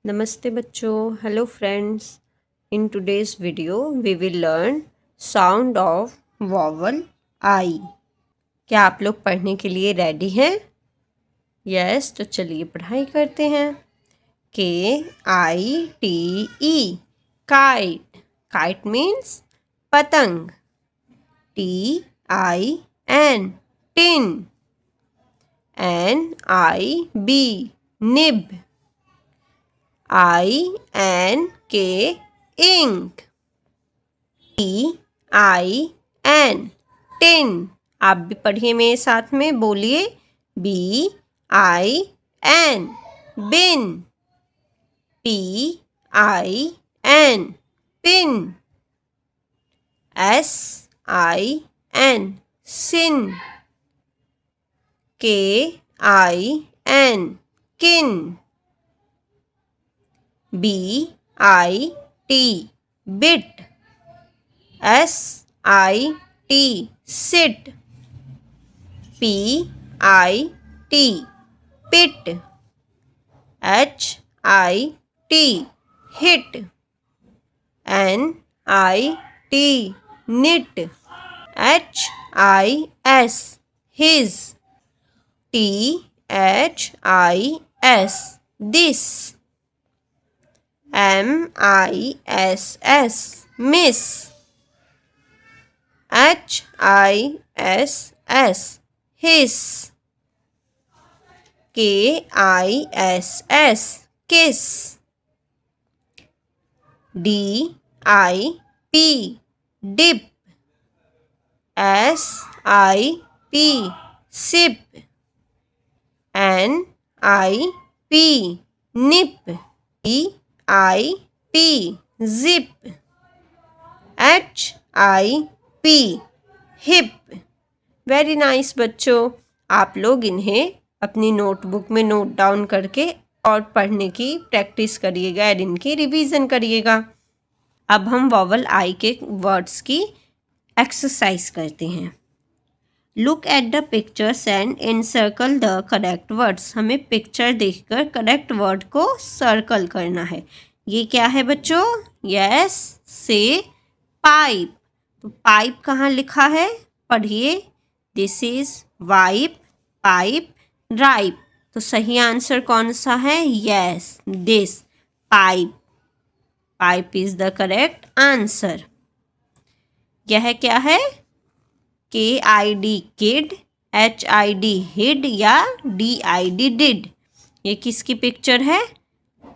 Namaste bachcho. Hello friends. In today's video we will learn sound of vowel I. क्या आप लोग पढ़ने के लिए रेडी हैं? यस, तो चलिए पढ़ाई करते हैं। KITE kite. Kite means पतंग। TIN tin. NIB nib. INK ink. TIN tin. आप भी पढ़िए मेरे साथ में, बोलिए BIN bin. PIN pin. SIN sin. KIN kin. BIT bit. SIT sit. PIT pit. HIT hit. NIT knit. HIS his. THIS this. MISS miss. HISS hiss. KISS kiss. DIP dip. SIP sip. NIP nip. EIP zip. HIP hip. Very nice बच्चों, आप लोग इन्हें अपनी notebook में note down करके और पढ़ने की प्रैक्टिस करिएगा और इनकी रिवीजन करिएगा। अब हम वॉवल आई के वर्ड्स की एक्सरसाइज करते हैं। Look at the pictures and encircle the correct words. हमें पिक्चर देखकर करेक्ट वर्ड को सर्कल करना है। ये क्या है बच्चों? यस, से पाइप। तो पाइप कहाँ लिखा है? पढ़िए, this is wipe, pipe, ripe. तो सही आंसर कौन सा है? Yes, this pipe. Pipe is the correct answer. यह क्या है? KID किड, HID हिड या DID डिड। ये किसकी पिक्चर है?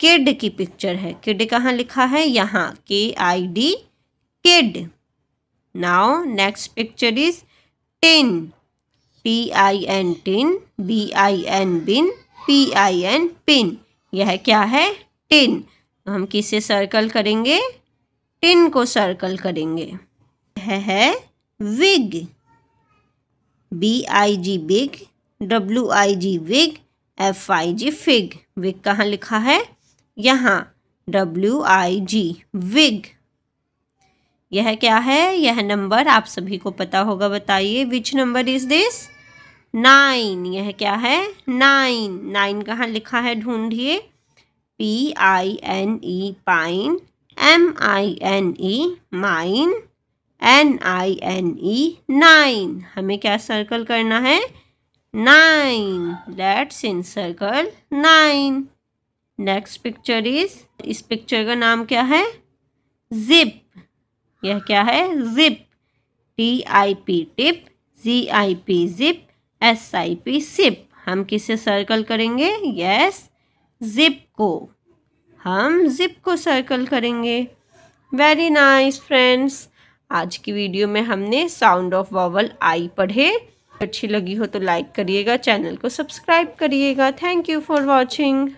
किड की पिक्चर है। किड कहाँ लिखा है? यहाँ, KID kid. Now next picture is tin, TIN tin, BIN bin, PIN pin. यह क्या है? टिन। तो हम किसे सर्कल करेंगे? टिन को सर्कल करेंगे। यह है wig, BIG big, WIG wig, FIG fig. Wig कहाँ लिखा है? यहाँ, WIG विग। यह क्या है? यह नंबर आप सभी को पता होगा, बताइए विच नंबर इज दिस? 9। यह क्या है? 9। 9 कहाँ लिखा है? ढूंढिए। PINE pine, MINE mine, NINE 9। हमें क्या सर्कल करना है? 9। Let's encircle 9। Next picture is, इस पिक्चर का नाम क्या है? जिप। यह क्या है? Zip, TIP tip, ZIP zip, SIP sip. हम किसे सर्कल करेंगे? यस, जिप को। हम जिप को सर्कल करेंगे। वेरी नाइस फ्रेंड्स, आज की वीडियो में हमने साउंड ऑफ वॉवल आई पढ़े। अच्छी लगी हो तो लाइक करिएगा, चैनल को सब्सक्राइब करिएगा। Thank you for watching.